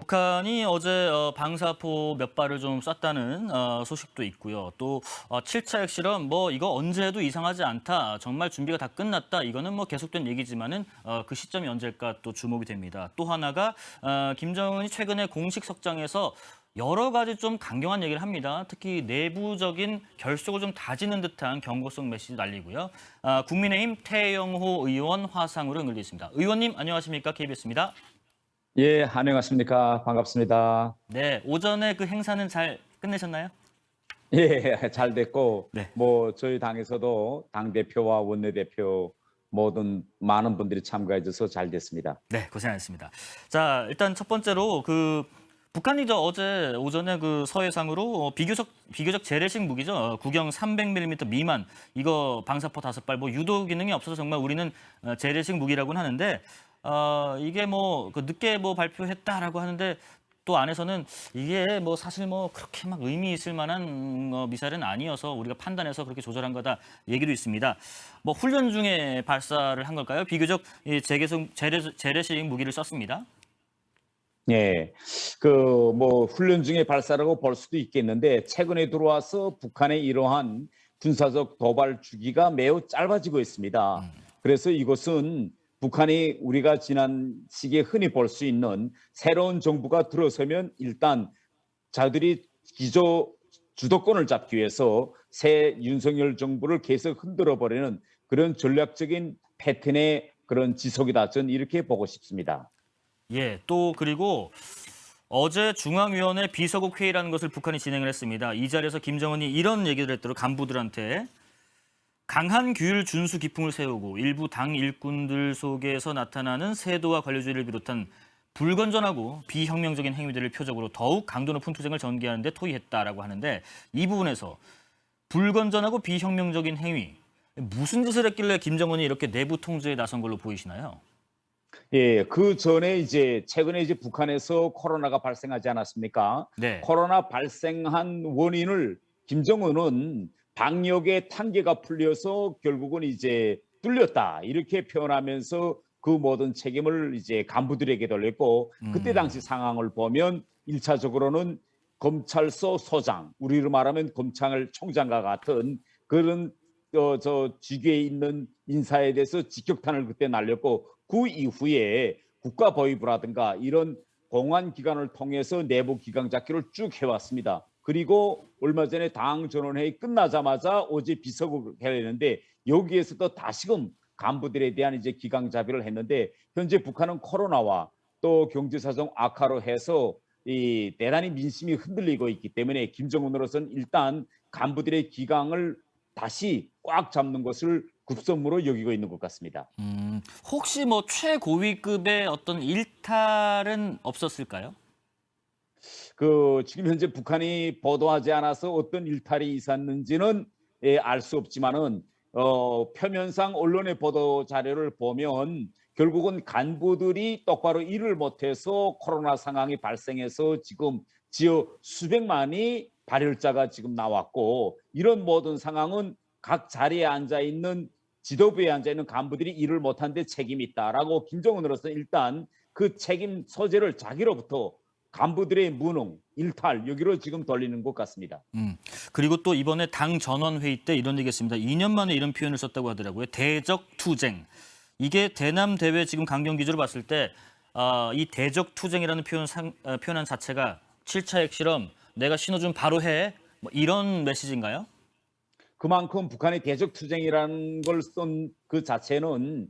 북한이 어제 방사포 몇 발을 좀 쐈다는 소식도 있고요. 또 7차 핵실험 뭐 이거 언제 해도 이상하지 않다. 정말 준비가 다 끝났다. 이거는 뭐 계속된 얘기지만은 그 시점이 언제일까 또 주목이 됩니다. 또 하나가 김정은이 최근에 공식 석장에서 여러 가지 좀 강경한 얘기를 합니다. 특히 내부적인 결속을 좀 다지는 듯한 경고성 메시지 날리고요. 국민의힘 태영호 의원 화상으로 연결돼 있습니다. 의원님 안녕하십니까? KBS입니다. 예, 안녕하십니까. 반갑습니다. 네, 오전에 그 행사는 잘 끝내셨나요? 예, 잘 됐고, 네. 저희 당에서도 당대표와 원내대표 모든 많은 분들이 참가해 줘서 잘 됐습니다. 네, 고생하셨습니다. 자, 일단 첫 번째로 북한이 어제 오전에 그 서해상으로 비교적 재래식 무기죠. 구경 300mm 미만 이거 방사포 5발 뭐 유도 기능이 없어서 정말 우리는 재래식 무기라고는 하는데 이게 그 늦게 발표했다라고 하는데 또 안에서는 이게 사실 그렇게 막 의미 있을 만한 미사일은 아니어서 우리가 판단해서 그렇게 조절한 거다 얘기도 있습니다. 훈련 중에 발사를 한 걸까요? 비교적 이 재래식 무기를 썼습니다. 예, 훈련 중에 발사라고 볼 수도 있겠는데, 최근에 들어와서 북한의 이러한 군사적 도발 주기가 매우 짧아지고 있습니다. 그래서 이것은 북한이 우리가 지난 시기에 흔히 볼 수 있는 새로운 정부가 들어서면 일단 자들이 주도권을 잡기 위해서 새 윤석열 정부를 계속 흔들어 버리는 그런 전략적인 패턴의 그런 지속이다. 저는 이렇게 보고 싶습니다. 예, 또 그리고 어제 중앙위원회 비서국 회의라는 것을 북한이 진행을 했습니다. 이 자리에서 김정은이 이런 얘기를 했더라고요. 간부들한테 강한 규율 준수 기풍을 세우고 일부 당 일꾼들 속에서 나타나는 세도와 관료주의를 비롯한 불건전하고 비혁명적인 행위들을 표적으로 더욱 강도 높은 투쟁을 전개하는 데 토의했다라고 하는데 이 부분에서 불건전하고 비혁명적인 행위 무슨 짓을 했길래 김정은이 이렇게 내부 통제에 나선 걸로 보이시나요? 예, 그 전에 최근에 북한에서 코로나가 발생하지 않았습니까? 네. 코로나 발생한 원인을 김정은은 방역의 단계가 풀려서 결국은 뚫렸다 이렇게 표현하면서 그 모든 책임을 간부들에게 돌렸고, 그때 당시 상황을 보면 1차적으로는 검찰소 소장, 우리로 말하면 검찰총장과 같은 그런 직위에 있는 인사에 대해서 직격탄을 그때 날렸고, 그 이후에 국가보위부라든가 이런 공안기관을 통해서 내부 기강 잡기를 쭉 해왔습니다. 그리고 얼마 전에 당 전원회의 끝나자마자 어제 비서국을 해냈는데, 여기에서도 다시금 간부들에 대한 기강 잡이를 했는데, 현재 북한은 코로나와 또 경제사정 악화로 해서 대단히 민심이 흔들리고 있기 때문에 김정은으로서는 일단 간부들의 기강을 다시 꽉 잡는 것을 급선무로 여기고 있는 것 같습니다. 혹시 최고위급의 어떤 일탈은 없었을까요? 지금 현재 북한이 보도하지 않아서 어떤 일탈이 있었는지는 알 수 없지만은 표면상 언론의 보도 자료를 보면 결국은 간부들이 똑바로 일을 못해서 코로나 상황이 발생해서 지금 지어 수백만이 발열자가 지금 나왔고, 이런 모든 상황은 각 자리에 앉아 있는 지도부에 앉아 있는 간부들이 일을 못한 데 책임이 있다라고 김정은으로서 일단 그 책임 소재를 자기로부터 간부들의 무능, 일탈 여기로 지금 돌리는 것 같습니다. 그리고 또 이번에 당 전원회의 때 이런 얘기했습니다. 2년 만에 이런 표현을 썼다고 하더라고요. 대적투쟁. 이게 대남대회 지금 강경 기조로 봤을 때 이 대적투쟁이라는 표현 자체가 7차 핵실험 내가 신호 좀 바로 해. 이런 메시지인가요? 그만큼 북한의 대적투쟁이라는 걸 쓴 그 자체는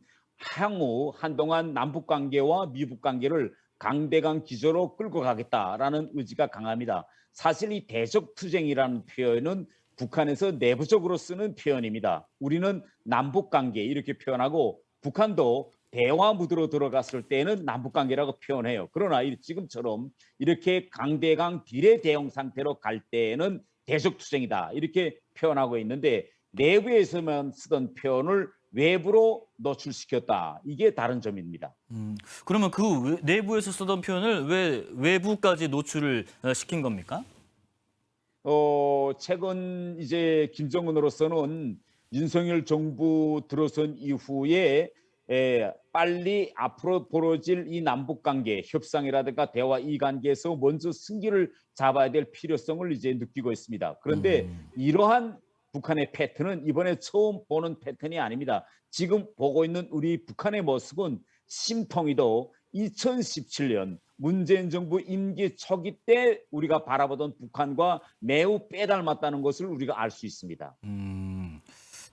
향후 한동안 남북 관계와 미북 관계를 강대강 기조로 끌고 가겠다라는 의지가 강합니다. 사실 이 대적투쟁이라는 표현은 북한에서 내부적으로 쓰는 표현입니다. 우리는 남북 관계 이렇게 표현하고, 북한도 대화 무드로 들어갔을 때는 남북 관계라고 표현해요. 그러나 지금처럼 이렇게 강대강 비례 대응 상태로 갈 때에는 대적투쟁이다 이렇게 표현하고 있는데, 내부에서만 쓰던 표현을 외부로 노출시켰다. 이게 다른 점입니다. 그러면 그 내부에서 쓰던 표현을 왜 외부까지 노출을 시킨 겁니까? 최근 김정은으로서는 윤석열 정부 들어선 이후에 빨리 앞으로 벌어질 이 남북 관계 협상이라든가 대화 이 관계에서 먼저 승기를 잡아야 될 필요성을 이제 느끼고 있습니다. 그런데 이러한 북한의 패턴은 이번에 처음 보는 패턴이 아닙니다. 지금 보고 있는 우리 북한의 모습은 심통이도 2017년 문재인 정부 임기 초기 때 우리가 바라보던 북한과 매우 빼닮았다는 것을 우리가 알 수 있습니다.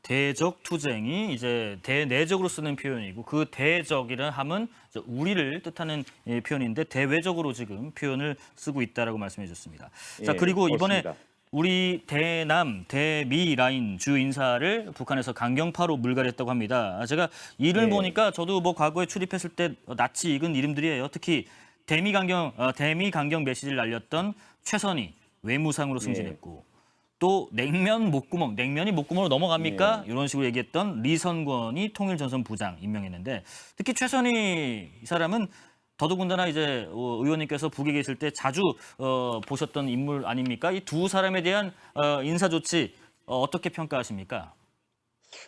대적 투쟁이 이제 대내적으로 쓰는 표현이고 그 대적이라는 함은 이제 우리를 뜻하는 표현인데 대외적으로 지금 표현을 쓰고 있다라고 말씀해 주셨습니다. 자, 예, 그리고 이번에 그렇습니다. 우리 대남, 대미 라인 주 인사를 북한에서 강경파로 물갈이했다고 합니다. 제가 이를 예. 보니까 저도 뭐 과거에 출입했을 때 낯이 익은 이름들이에요. 특히 대미 강경 메시지를 날렸던 최선희 외무상으로 승진했고 또 냉면 목구멍, 냉면이 목구멍으로 넘어갑니까? 이런 식으로 얘기했던 리선권이 통일전선부장 임명했는데 특히 최선희 이 사람은 더더군다나 이제 의원님께서 북에 계실 때 자주 보셨던 인물 아닙니까? 이 두 사람에 대한 인사 조치 어떻게 평가하십니까?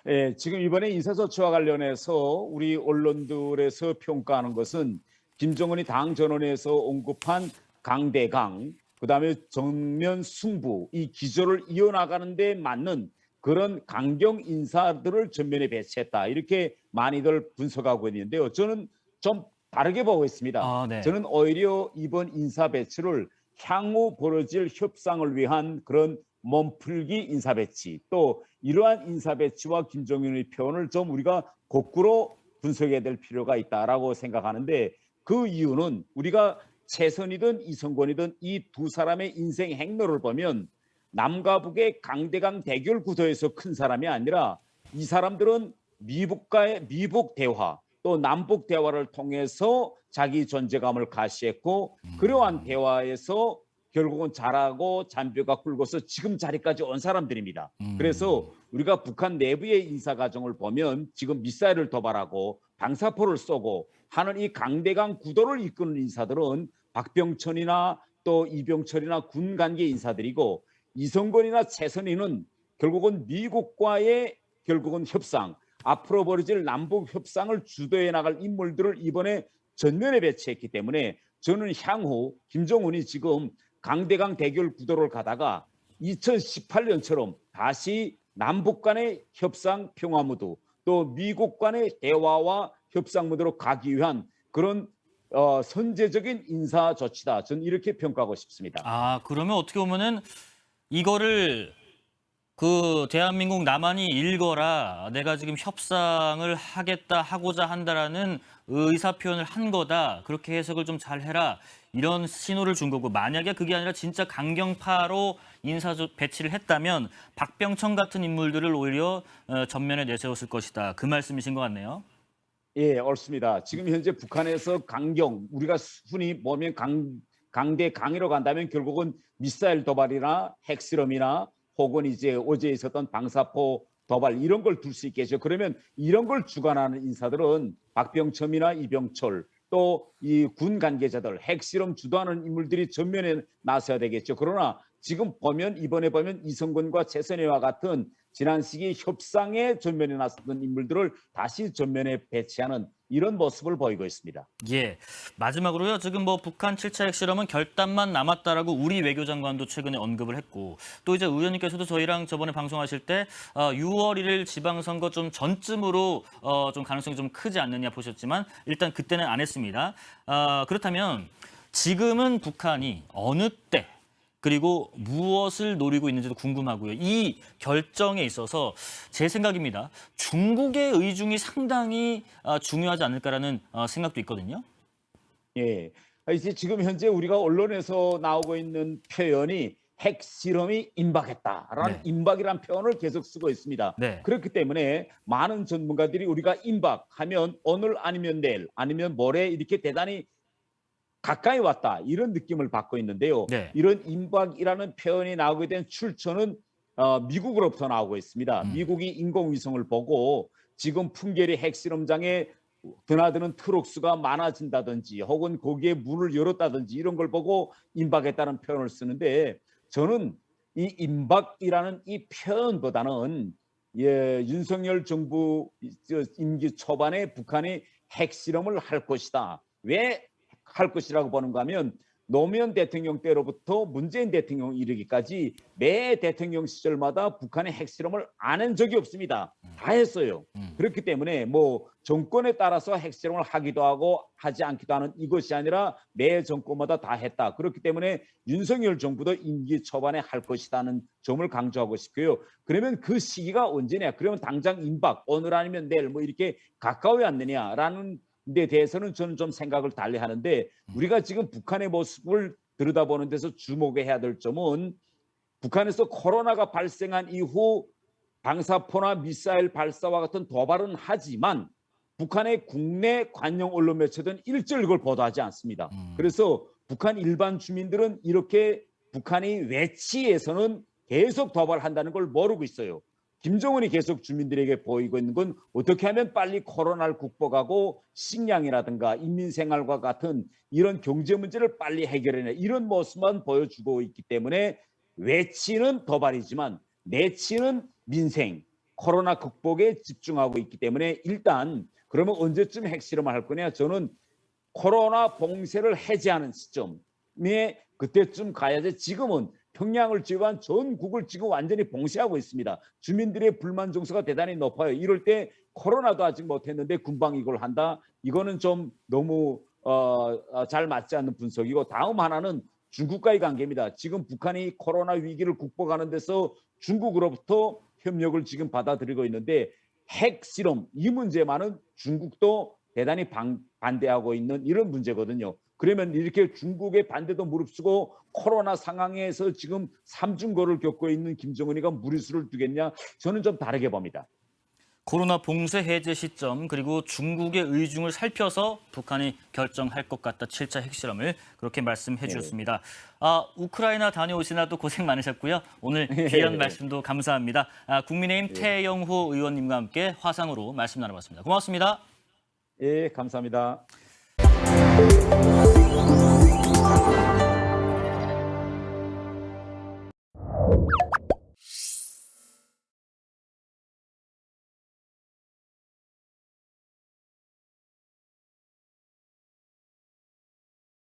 예, 지금 이번에 인사조치와 관련해서 우리 언론들에서 평가하는 것은 김정은이 당 전원에서 언급한 강대강, 그다음에 정면 승부 이 기조를 이어나가는 데 맞는 그런 강경 인사들을 전면에 배치했다. 이렇게 많이들 분석하고 있는데요. 저는 좀 다르게 보고 있습니다. 아, 네. 저는 오히려 이번 인사 배치를 향후 벌어질 협상을 위한 그런 몸풀기 인사 배치, 또 이러한 인사 배치와 김정은의 표현을 좀 우리가 거꾸로 분석해야 될 필요가 있다라고 생각하는데 그 이유는 우리가 최선이든 이성권이든 이 두 사람의 인생 행로를 보면 남과 북의 강대강 대결 구도에서 큰 사람이 아니라 이 사람들은 미북과의 미북 대화 또 남북 대화를 통해서 자기 존재감을 가시했고 그러한 대화에서 결국은 잘하고 잔뼈가 굵어서 지금 자리까지 온 사람들입니다. 그래서 우리가 북한 내부의 인사 과정을 보면 지금 미사일을 도발하고 방사포를 쏘고 하는 이 강대강 구도를 이끄는 인사들은 박병천이나 또 이병철이나 군 관계 인사들이고 이성건이나 최선희는 결국은 미국과의 결국은 협상, 앞으로 벌어질 남북 협상을 주도해 나갈 인물들을 이번에 전면에 배치했기 때문에 저는 향후 김정은이 지금 강대강 대결 구도를 가다가 2018년처럼 다시 남북 간의 협상 평화 무드 또 미국 간의 대화와 협상 무드로 가기 위한 그런 선제적인 인사 조치다. 저는 이렇게 평가하고 싶습니다. 아, 그러면 어떻게 보면은 이거를 그 대한민국 남한이 읽어라. 내가 지금 협상을 하고자 한다라는 의사 표현을 한 거다. 그렇게 해석을 좀 잘 해라. 이런 신호를 준 거고 만약에 그게 아니라 진짜 강경파로 배치를 했다면 박병천 같은 인물들을 오히려 전면에 내세웠을 것이다. 그 말씀이신 것 같네요. 예, 옳습니다. 지금 현재 북한에서 강경, 우리가 흔히 보면 강대 강으로 간다면 결국은 미사일 도발이나 핵실험이나 혹은 이제 어제 있었던 방사포 도발 이런 걸 둘 수 있겠죠. 그러면 이런 걸 주관하는 인사들은 박병첨이나 이병철 또 이 군 관계자들 핵실험 주도하는 인물들이 전면에 나서야 되겠죠. 그러나 지금 보면 이번에 보면 이성근과 최선희와 같은 지난 시기 협상에 전면에 나섰던 인물들을 다시 전면에 배치하는 이런 모습을 보이고 있습니다. 예. 마지막으로요. 지금 뭐 북한 7차 핵실험은 결단만 남았다라고 우리 외교장관도 최근에 언급을 했고 또 이제 의원님께서도 저희랑 저번에 방송하실 때 6월 1일 지방선거 좀 전쯤으로 좀 가능성이 좀 크지 않느냐 보셨지만 일단 그때는 안 했습니다. 그렇다면 지금은 북한이 어느 때 그리고 무엇을 노리고 있는지도 궁금하고요. 이 결정에 있어서 제 생각입니다. 중국의 의중이 상당히 중요하지 않을까라는 생각도 있거든요. 예. 이제 지금 현재 우리가 언론에서 나오고 있는 표현이 핵실험이 임박했다라는 네. 임박이라는 표현을 계속 쓰고 있습니다. 네. 그렇기 때문에 많은 전문가들이 우리가 임박하면 오늘 아니면 내일 아니면 모레 이렇게 대단히 가까이 왔다 이런 느낌을 받고 있는데요. 네. 이런 임박이라는 표현이 나오게 된 출처는 미국으로부터 나오고 있습니다. 미국이 인공위성을 보고 지금 풍계리 핵실험장에 드나드는 트럭수가 많아진다든지 혹은 거기에 문을 열었다든지 이런 걸 보고 임박했다는 표현을 쓰는데 저는 이 임박이라는 이 표현보다는 윤석열 정부 임기 초반에 북한이 핵실험을 할 것이다. 왜 할 것이라고 보는가 하면 노무현 대통령 때로부터 문재인 대통령 이르기까지 매 대통령 시절마다 북한의 핵실험을 안 한 적이 없습니다. 다 했어요. 그렇기 때문에 뭐 정권에 따라서 핵실험을 하기도 하고 하지 않기도 하는 이것이 아니라 매 정권마다 다 했다. 그렇기 때문에 윤석열 정부도 임기 초반에 할 것이라는 점을 강조하고 싶고요. 그러면 그 시기가 언제냐? 그러면 당장 임박, 오늘 아니면 내일 뭐 이렇게 가까워야 않느냐라는 데 대해서는 저는 좀 생각을 달리 하는데 우리가 지금 북한의 모습을 들여다보는 데서 주목해야 될 점은 북한에서 코로나가 발생한 이후 방사포나 미사일 발사와 같은 도발은 하지만 북한의 국내 관영 언론 매체들은 일절 이걸 보도하지 않습니다. 그래서 북한 일반 주민들은 이렇게 북한이 외치에서는 계속 도발한다는 걸 모르고 있어요. 김정은이 계속 주민들에게 보이고 있는 건 어떻게 하면 빨리 코로나를 극복하고 식량이라든가 인민생활과 같은 이런 경제 문제를 빨리 해결해내 이런 모습만 보여주고 있기 때문에 외치는 도발이지만 내치는 민생, 코로나 극복에 집중하고 있기 때문에 일단 그러면 언제쯤 핵실험을 할 거냐? 저는 코로나 봉쇄를 해제하는 시점에 그때쯤 가야지. 지금은 평양을 제외한 전국을 지금 완전히 봉쇄하고 있습니다. 주민들의 불만 정서가 대단히 높아요. 이럴 때 코로나도 아직 못했는데 금방 이걸 한다. 이거는 좀 너무 잘 맞지 않는 분석이고 다음 하나는 중국과의 관계입니다. 지금 북한이 코로나 위기를 극복하는 데서 중국으로부터 협력을 지금 받아들이고 있는데 핵실험 이 문제만은 중국도 대단히 반대하고 있는 이런 문제거든요. 그러면 이렇게 중국의 반대도 무릅쓰고 코로나 상황에서 지금 삼중고를 겪고 있는 김정은이가 무리수를 두겠냐? 저는 좀 다르게 봅니다. 코로나 봉쇄 해제 시점 그리고 중국의 의중을 살펴서 북한이 결정할 것 같다. 7차 핵실험을 그렇게 말씀해 주셨습니다. 우크라이나 다녀오시나도 고생 많으셨고요. 오늘 귀한 말씀도 감사합니다. 국민의힘 태영호 의원님과 함께 화상으로 말씀 나눠봤습니다. 고맙습니다. 예, 감사합니다.